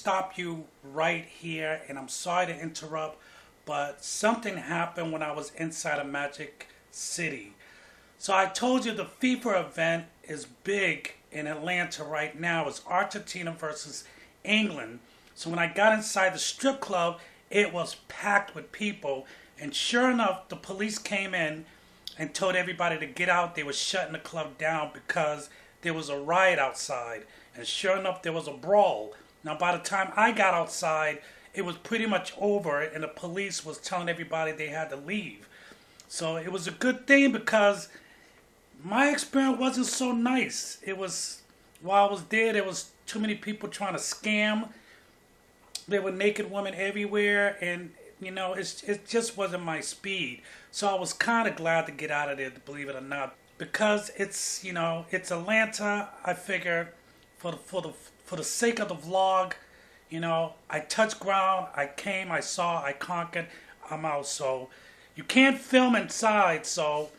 stop you right here, and I'm sorry to interrupt, but something happened when I was inside of Magic City. So I told you the FIFA event is big in Atlanta right now. It's Argentina versus England. So when I got inside the strip club, it was packed with people. And sure enough, the police came in and told everybody to get out. They were shutting the club down because there was a riot outside. And sure enough, there was a brawl. Now, by the time I got outside, it was pretty much over, and the police was telling everybody they had to leave. So it was a good thing because my experience wasn't so nice. It was, while I was there was too many people trying to scam. There were naked women everywhere, and it just wasn't my speed. So I was kind of glad to get out of there, believe it or not, because it's Atlanta. I figure for the sake of the vlog, I touched ground, I came, I saw, I conquered, I'm out. So you can't film inside, so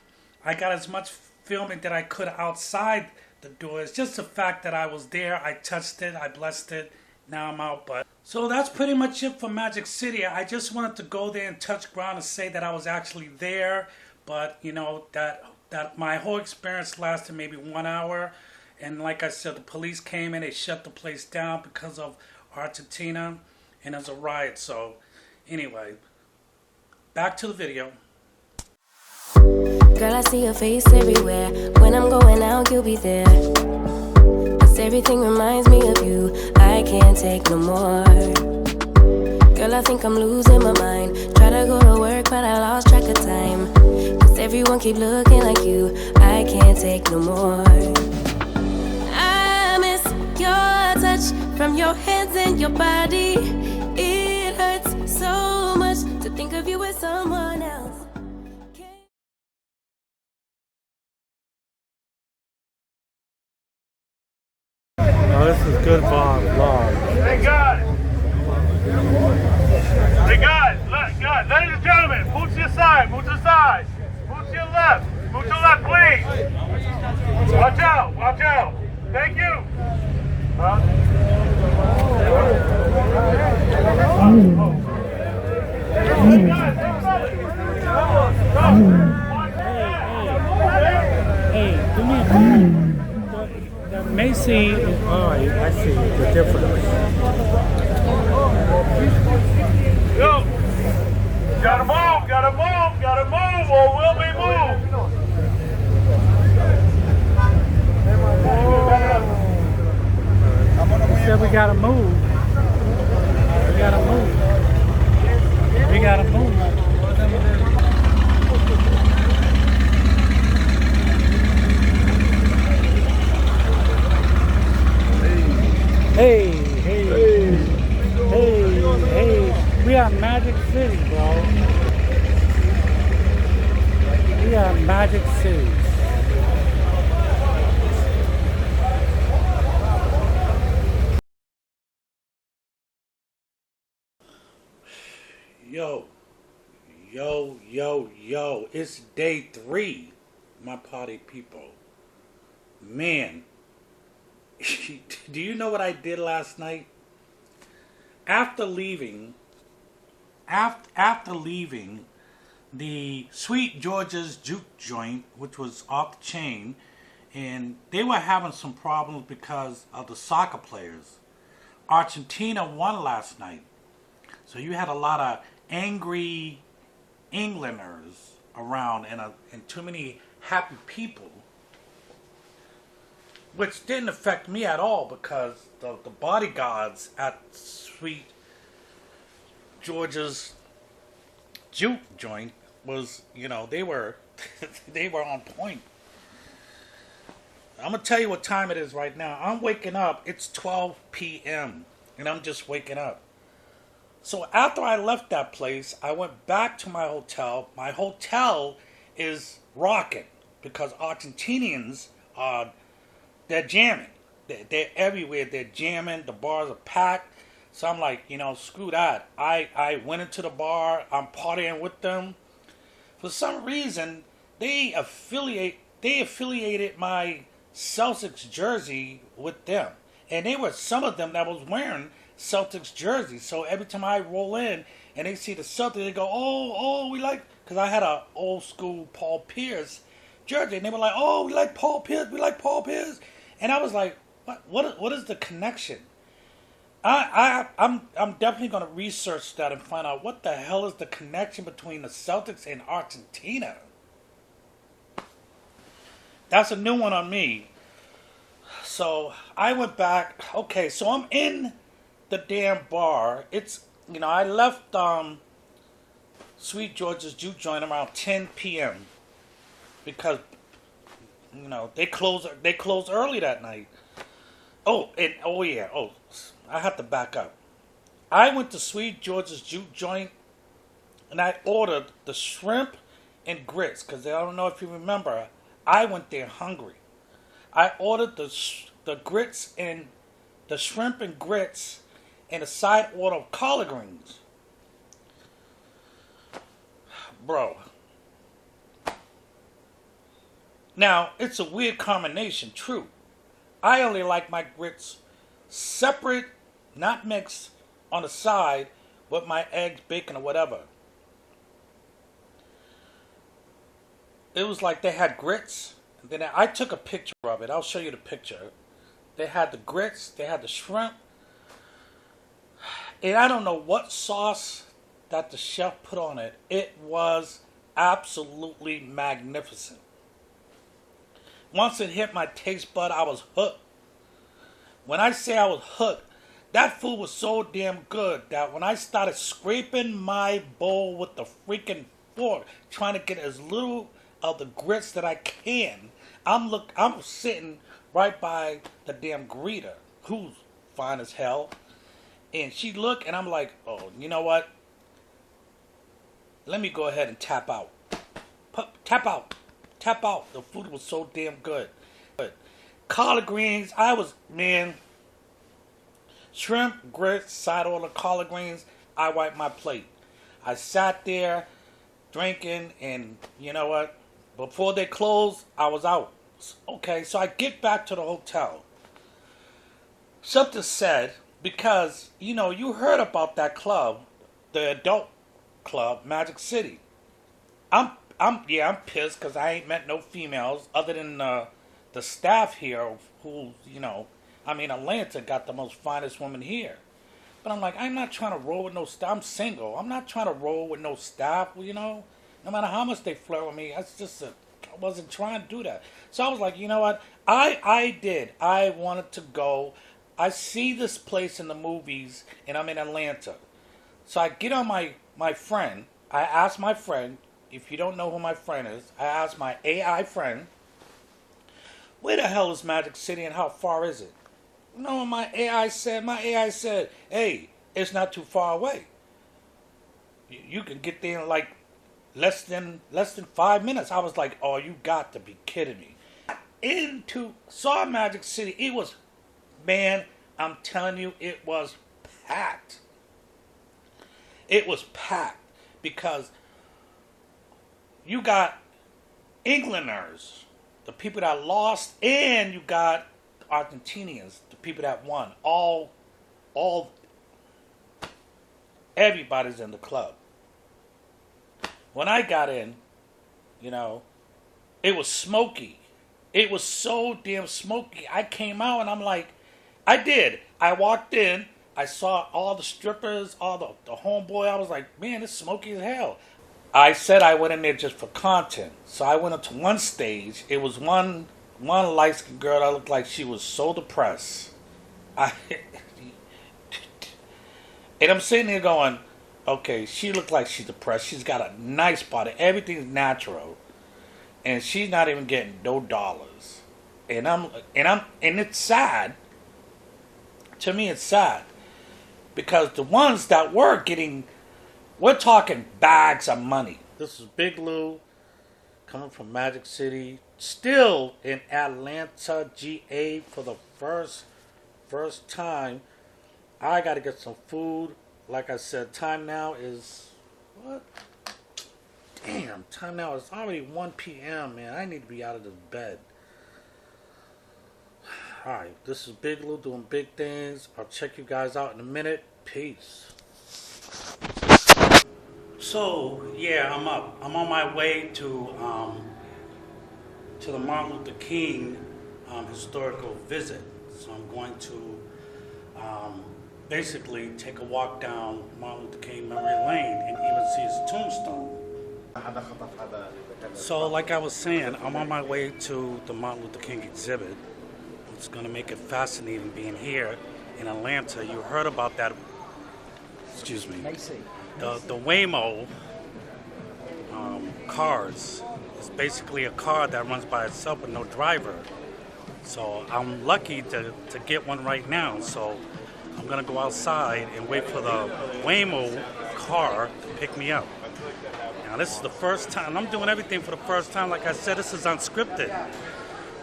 I got as much filming that I could outside the doors. Just the fact that I was there, I touched it, I blessed it, now I'm out. But so that's pretty much it for Magic City. I just wanted to go there and touch ground and say that I was actually there, but that my whole experience lasted maybe 1 hour. And like I said, the police came in, they shut the place down because of Argentina, and there's a riot. So anyway, back to the video. Girl, I see your face everywhere. When I'm going out, you'll be there. 'Cause everything reminds me of you. I can't take no more. Girl, I think I'm losing my mind. Try to go to work, but I lost track of time. 'Cause everyone keep looking like you. I can't take no more. Your touch from your hands and your body, it hurts so much to think of you as someone else. Oh, this is good vlog. Hey guys! Hey guys, ladies and gentlemen, move to your side, move to the side. Move to your left, please. Watch out. Thank you. Hey, do me a favor. Macy, alright, I see the difference. Yo, gotta move, or we'll be moved. He said we gotta move. We gotta move. Hey. We are Magic City, bro. We are Magic City. Yo, it's day 3, my party people. Man, do you know what I did last night? After leaving the Sweet Georgia's Juke joint, which was off the chain, and they were having some problems because of the soccer players. Argentina won last night. So you had a lot of angry Englanders around and too many happy people, which didn't affect me at all because the bodyguards at Sweet Georgia's Juke joint was, they were they were on point. I'm gonna tell you what time it is right now. I'm waking up. It's 12 p.m. and I'm just waking up. So after I left that place, I went back to my hotel. My hotel is rocking because Argentinians they're jamming. They're everywhere. They're jamming. The bars are packed. So I'm like, screw that. I went into the bar. I'm partying with them. For some reason, they affiliated my Celtics jersey with them. And they were some of them that was wearing Celtics jersey. So every time I roll in and they see the Celtics, they go, oh, we like, because I had a old school Paul Pierce jersey, and they were like, oh, we like Paul Pierce, and I was like, what is the connection? I'm definitely going to research that and find out what the hell is the connection between the Celtics and Argentina. That's a new one on me. So I went back. Okay, so I'm in the damn bar. It's, I left Sweet Georgia's Juke joint around 10 p.m. because, they close early that night. I have to back up. I went to Sweet Georgia's Juke joint and I ordered the shrimp and grits, because I don't know if you remember, I went there hungry. I ordered the grits and the shrimp and grits and a side order of collard greens. Bro. Now, it's a weird combination, true. I only like my grits separate, not mixed, on the side with my eggs, bacon, or whatever. It was like they had grits, and then I took a picture of it. I'll show you the picture. They had the grits, they had the shrimp, and I don't know what sauce that the chef put on it. It was absolutely magnificent. Once it hit my taste bud, I was hooked. When I say I was hooked, that food was so damn good that when I started scraping my bowl with the freaking fork, trying to get as little of the grits that I can, I'm sitting right by the damn greeter, who's fine as hell, and she looked, and I'm like, oh, you know what? Let me go ahead and tap out. Tap out. The food was so damn good. Collard greens, shrimp, grits, side order collard greens, I wiped my plate. I sat there drinking, and you know what? Before they closed, I was out. Okay, so I get back to the hotel. Something said, because, you heard about that club, the adult club, Magic City. I'm pissed because I ain't met no females other than the staff here who, Atlanta got the most finest woman here. But I'm like, I'm not trying to roll with no staff. I'm single. I'm not trying to roll with no staff, no matter how much they flirt with me. I wasn't trying to do that. So I was like, you know what? I wanted to go. I see this place in the movies, and I'm in Atlanta. So I get on my friend. I ask my friend, if you don't know who my friend is, I ask my AI friend, where the hell is Magic City and how far is it? My AI said, hey, it's not too far away. You can get there in like less than 5 minutes. I was like, oh, you got to be kidding me. Saw Magic City. It was, man, I'm telling you, it was packed. It was packed because you got Englanders, the people that lost, and you got Argentinians, the people that won. Everybody's in the club. When I got in, it was smoky. It was so damn smoky. I came out and I'm like, I walked in, I saw all the strippers, all the homeboy. I was like, man, it's smoky as hell. I said I went in there just for content. So I went up to one stage. It was one light-skinned girl that looked like she was so depressed. And I'm sitting there going, okay, she looked like she's depressed. She's got a nice body. Everything's natural. And she's not even getting no dollars. And it's sad. To me, it's sad. Because the ones that were getting, we're talking bags of money. This is Big Lou coming from Magic City, still in Atlanta, GA for the first time. I got to get some food. Like I said, time now is, what? Damn, time now is already 1 p.m., man. I need to be out of this bed. Alright, this is Big Lou doing big things. I'll check you guys out in a minute. Peace. So, yeah, I'm up. I'm on my way to the Martin Luther King historical visit. So I'm going to basically take a walk down Martin Luther King Memory Lane and even see his tombstone. So like I was saying, I'm on my way to the Martin Luther King exhibit. It's going to make it fascinating being here in Atlanta. You heard about that, excuse me, the Waymo cars. It's basically a car that runs by itself with no driver. So I'm lucky to get one right now. So I'm going to go outside and wait for the Waymo car to pick me up. Now this is the first time, I'm doing everything for the first time. Like I said, this is unscripted.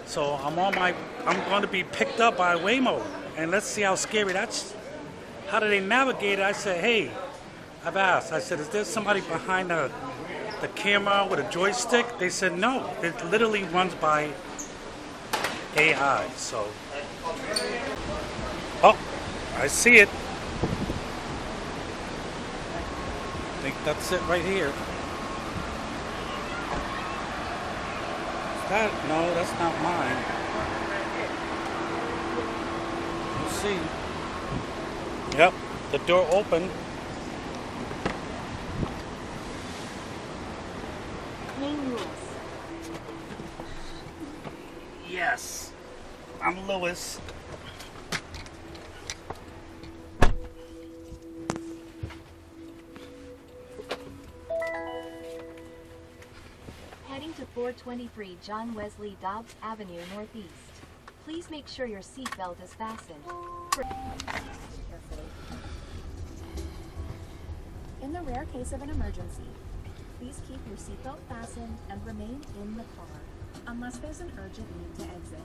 So I'm going to be picked up by Waymo, and let's see how scary that's. How do they navigate it? I said, hey, I've asked. I said, is there somebody behind the camera with a joystick? They said no. It literally runs by AI. So, oh, I see it. I think that's it right here. That, no, that's not mine. Let's see. Yep, the door opened. Yes, I'm Lewis. Heading to 423 John Wesley Dobbs Avenue Northeast. Please make sure your seatbelt is fastened. In the rare case of an emergency, please keep your seatbelt fastened and remain in the car, unless there's an urgent need to exit.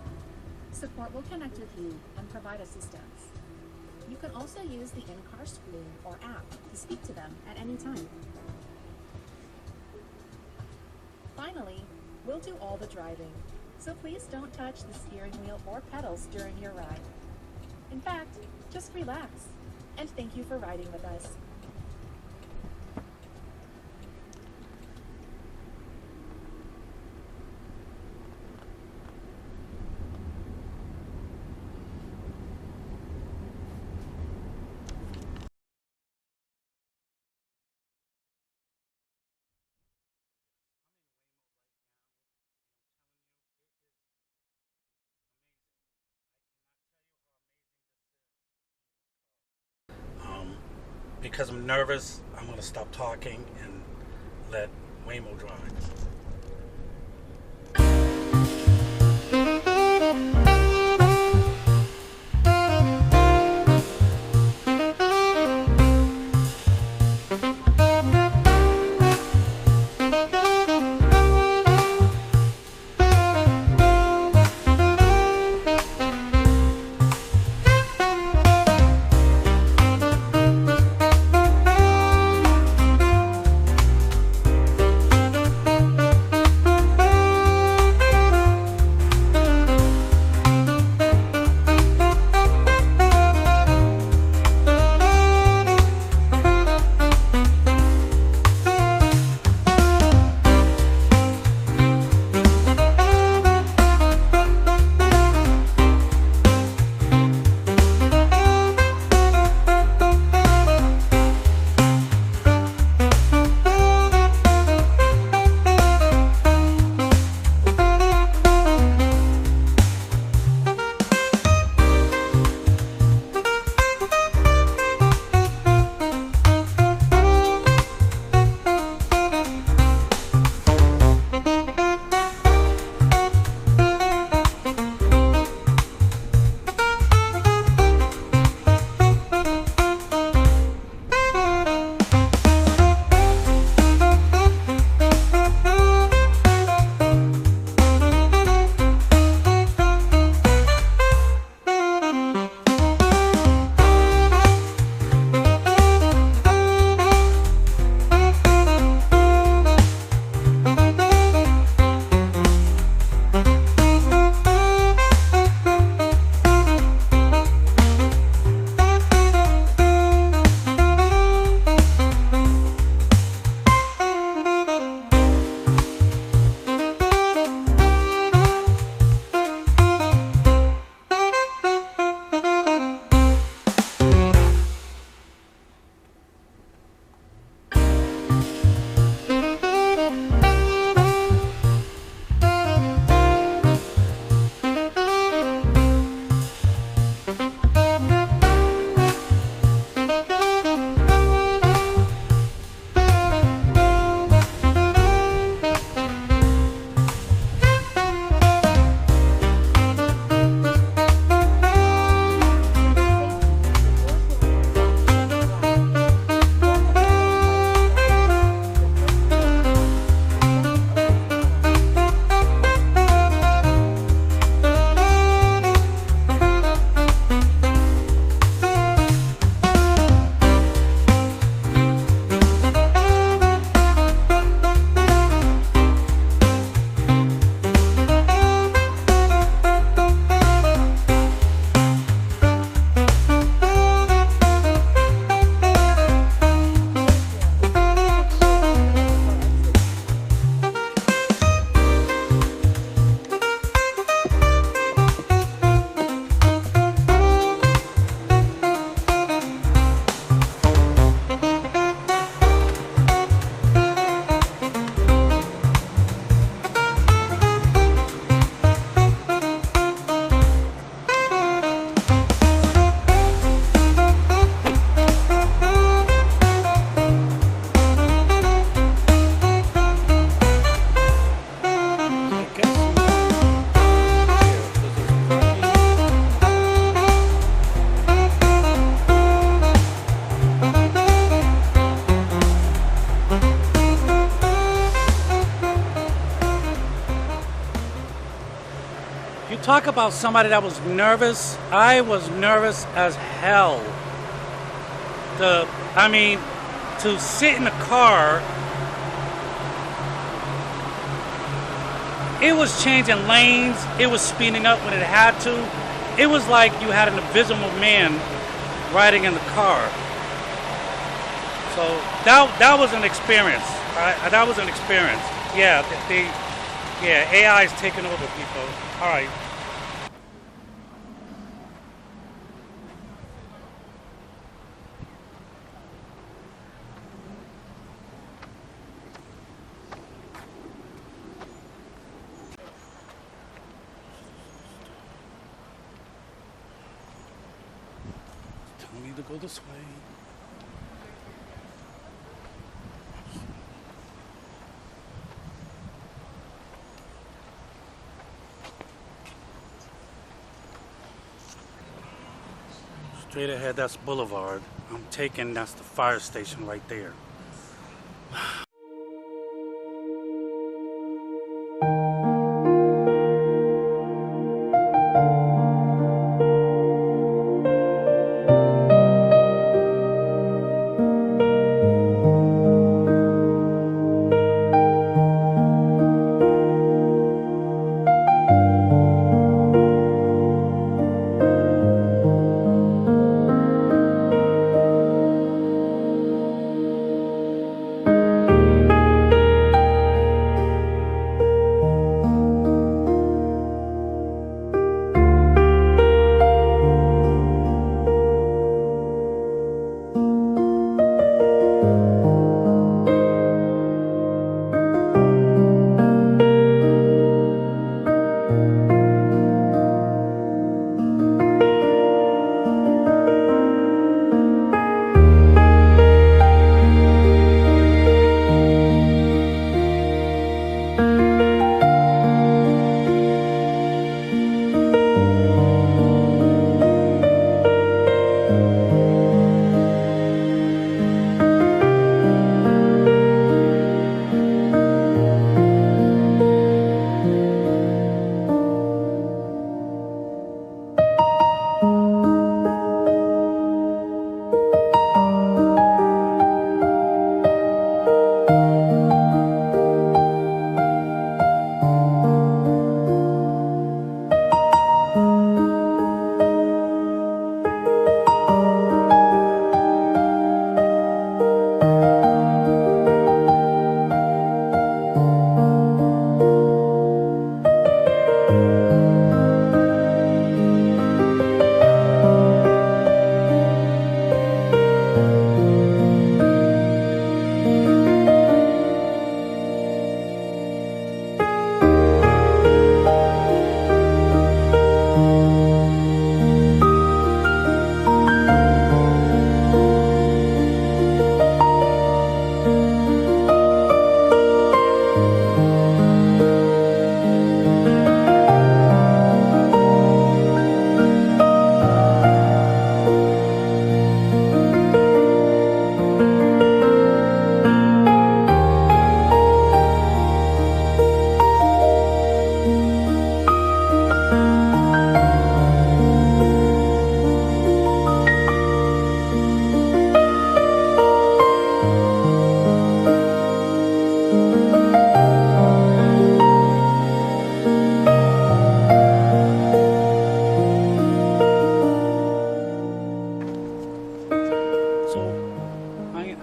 Support will connect with you and provide assistance. You can also use the in-car screen or app to speak to them at any time. Finally, we'll do all the driving, so please don't touch the steering wheel or pedals during your ride. In fact, just relax, and thank you for riding with us. Because I'm nervous, I'm going to stop talking and let Waymo drive. Talk about somebody that was nervous. I was nervous as hell. To sit in the car, it was changing lanes. It was speeding up when it had to. It was like you had an invisible man riding in the car. So that was an experience. That was an experience. Yeah, AI is taking over people. All right. Tell me to go this way. Straight ahead, that's Boulevard. I'm taking, that's the fire station right there.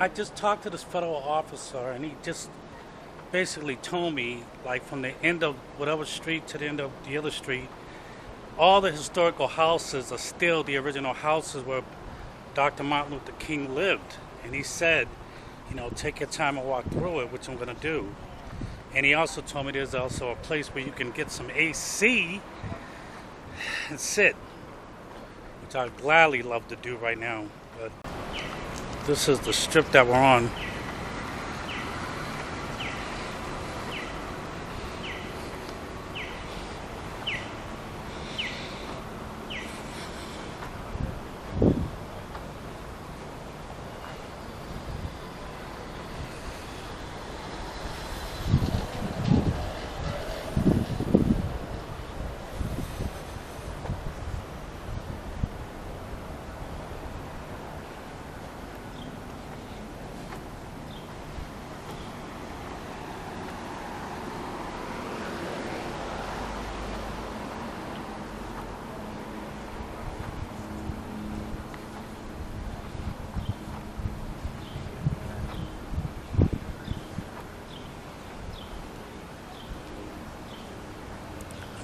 I just talked to this federal officer, and he just basically told me, like, from the end of whatever street to the end of the other street, all the historical houses are still the original houses where Dr. Martin Luther King lived. And he said, you know, take your time and walk through it, which I'm going to do. And he also told me there's also a place where you can get some AC and sit, which I'd gladly love to do right now. But this is the strip that we're on.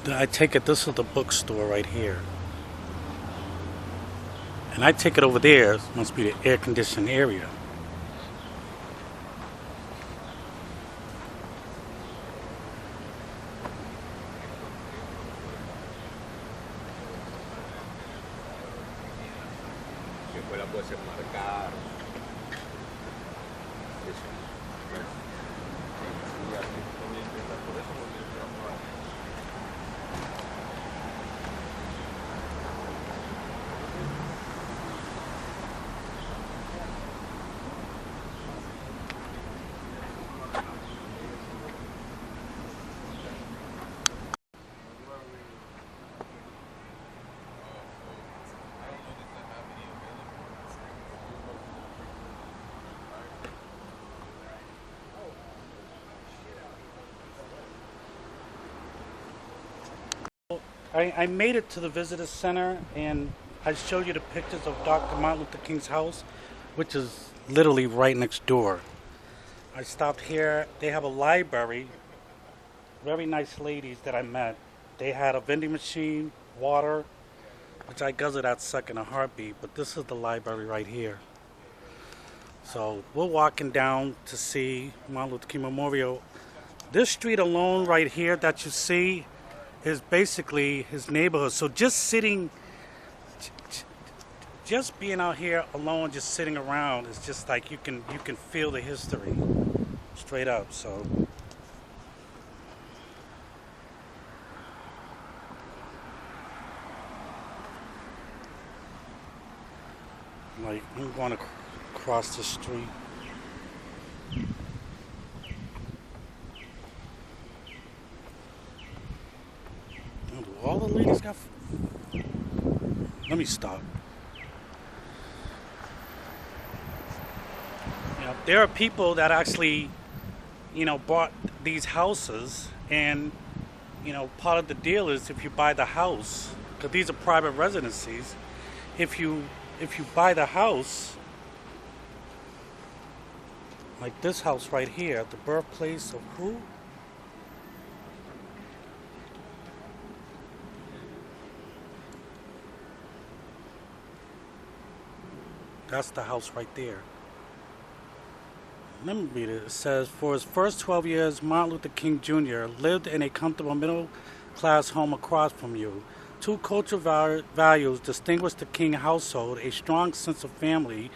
I take it this is the bookstore right here. And I take it over there, must be the air conditioned area. I made it to the visitor center and I showed you the pictures of Dr. Martin Luther King's house, which is literally right next door. I stopped here. They have a library. Very nice ladies that I met. They had a vending machine, water, which I guzzled that suck in a heartbeat, but this is the library right here. So we're walking down to see Martin Luther King Memorial. This street alone right here that you see is basically his neighborhood. So just being out here alone, just sitting around, is just like you can feel the history straight up. So like I'm going to cross the street. All the ladies got. Let me stop. You know, there are people that actually, bought these houses, and part of the deal is if you buy the house, because these are private residencies, if you buy the house, like this house right here, the birthplace of who? That's the house right there. Let me read it. It says, for his first 12 years, Martin Luther King Jr. lived in a comfortable middle-class home across from you. Two cultural values distinguished the King household: a strong sense of family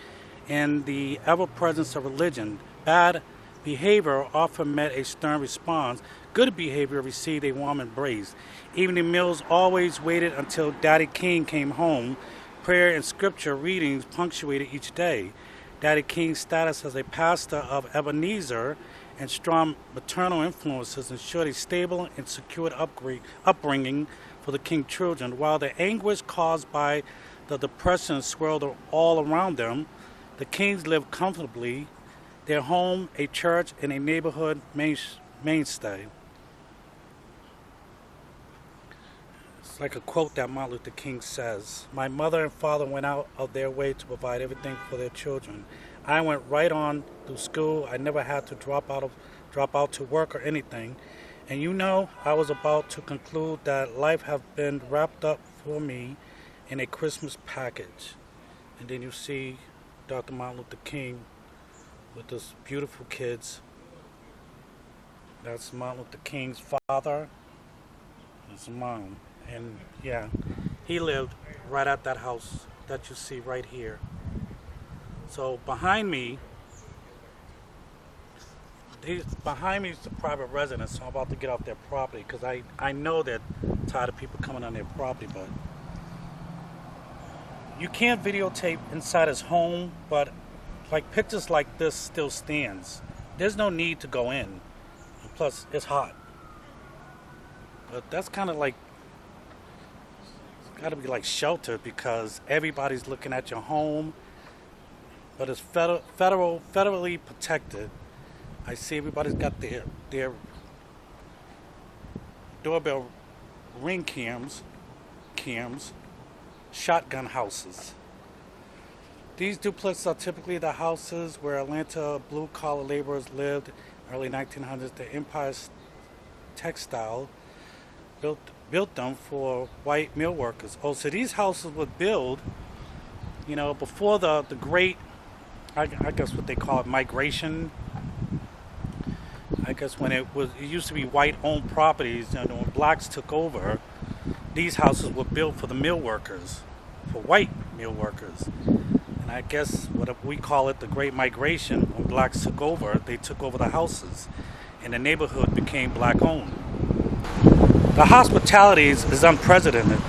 and the ever-presence of religion. Bad behavior often met a stern response. Good behavior received a warm embrace. Evening meals always waited until Daddy King came home. Prayer and scripture readings punctuated each day. Daddy King's status as a pastor of Ebenezer and strong maternal influences ensured a stable and secured upbringing for the King children. While the anguish caused by the depression swirled all around them, the Kings lived comfortably, their home a church and a neighborhood mainstay. Like a quote that Martin Luther King says, my mother and father went out of their way to provide everything for their children. I went right on through school. I never had to drop out to work or anything. And I was about to conclude that life had been wrapped up for me in a Christmas package. And then you see Dr. Martin Luther King with those beautiful kids. That's Martin Luther King's father. His mom. And yeah, he lived right at that house that you see right here. So behind me is the private residence. So I'm about to get off their property because I know they're tired of people coming on their property, but you can't videotape inside his home, but like pictures like this still stands. There's no need to go in. Plus, it's hot. But that's kind of like got to be like shelter because everybody's looking at your home, but it's federally protected. I see everybody's got their doorbell ring cams, shotgun houses. These duplexes are typically the houses where Atlanta blue-collar laborers lived in the early 1900s. The Empire textile built them for white mill workers. Oh, so these houses were built, you know, before the great, I guess what they call it, migration. I guess when it used to be white-owned properties, and when blacks took over, these houses were built for the mill workers, for white mill workers. And I guess what we call it, the Great Migration, when blacks took over, they took over the houses, and the neighborhood became black-owned. The hospitality is unprecedented,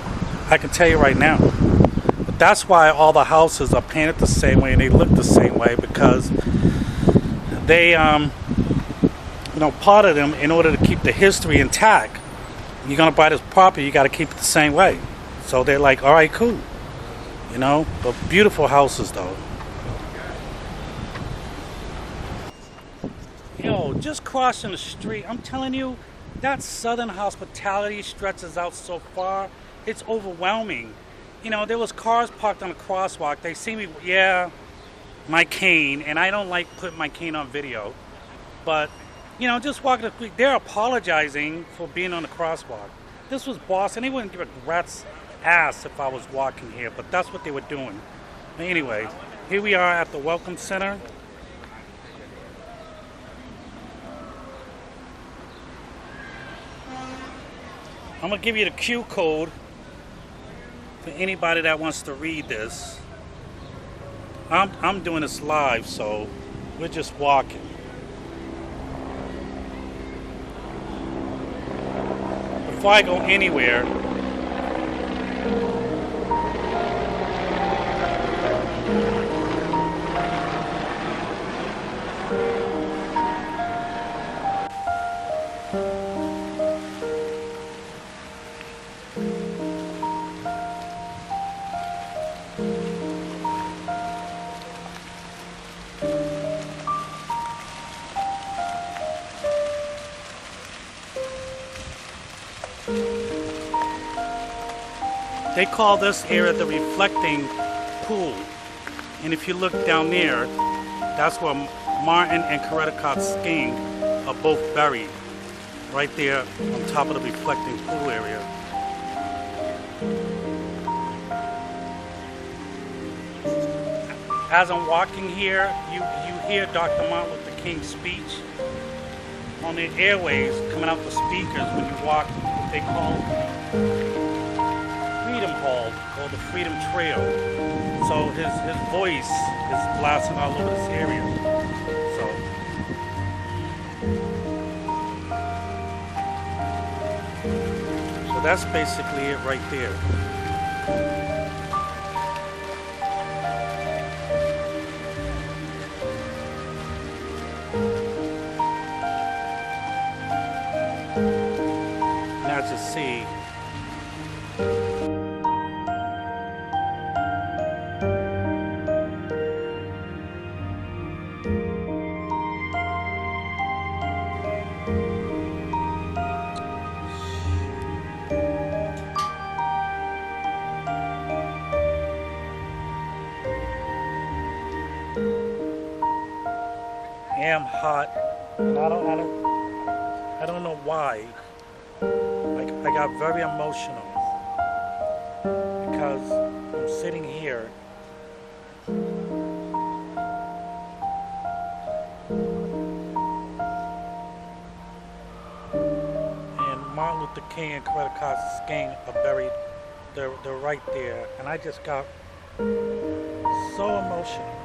I can tell you right now. But that's why all the houses are painted the same way and they look the same way, because they, part of them, in order to keep the history intact, you're going to buy this property, you got to keep it the same way. So they're like, all right, cool. But beautiful houses, though. Just crossing the street, I'm telling you, that southern hospitality stretches out so far, it's overwhelming. There was cars parked on the crosswalk. They see me, my cane, and I don't like putting my cane on video. But, just walking the street, they're apologizing for being on the crosswalk. This was Boston. They wouldn't give a rat's ass if I was walking here, but that's what they were doing. Anyway, here we are at the Welcome Center. I'm going to give you the Q code for anybody that wants to read this. I'm doing this live, so we're just walking. Before I go anywhere, they call this area the reflecting pool. And if you look down there, that's where Martin and Coretta Scott's skiing are both buried. Right there on top of the reflecting pool area. As I'm walking here, you hear Dr. Martin Luther King's speech on the airways coming out the speakers when you walk what they call Freedom Hall, or the Freedom Trail. So his voice is blasting all over this area. So that's basically it right there. Now to see. Am hot, and I don't know why. I got very emotional because I'm sitting here and Martin Luther King and Coretta Scott's king are buried. They're right there, and I just got so emotional.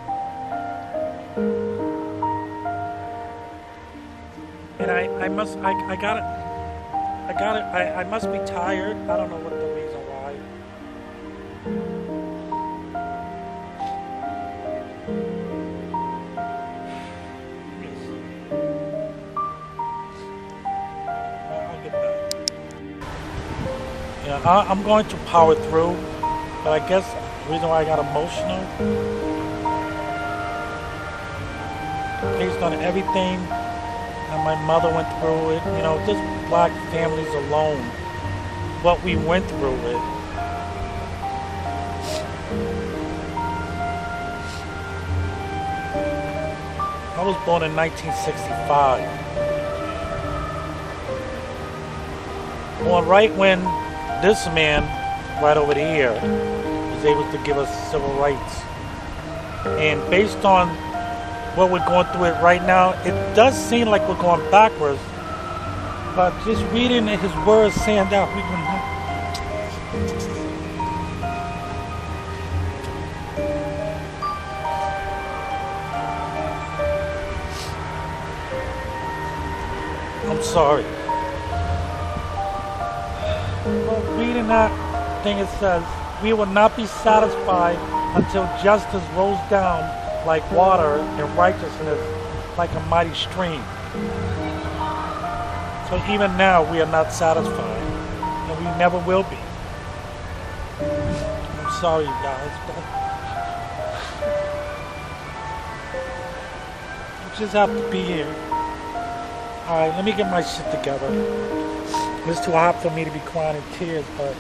And I must be tired. I don't know what the reason why. I'll get back. Yeah, I'm going to power through, but I guess the reason why I got emotional, based on everything and my mother went through it, just black families alone, what we went through it. I was born in 1965. Well, right when this man, right over here, was able to give us civil rights. And based on what we're going through it right now, it does seem like we're going backwards. But just reading his words saying that we've been... I'm sorry. Well, reading that thing, it says, we will not be satisfied until justice rolls down like water and righteousness like a mighty stream. So even now we are not satisfied, and we never will be. I'm sorry, you guys, but you just have to be here. Alright, let me get my shit together. It's too hot for me to be crying in tears, but...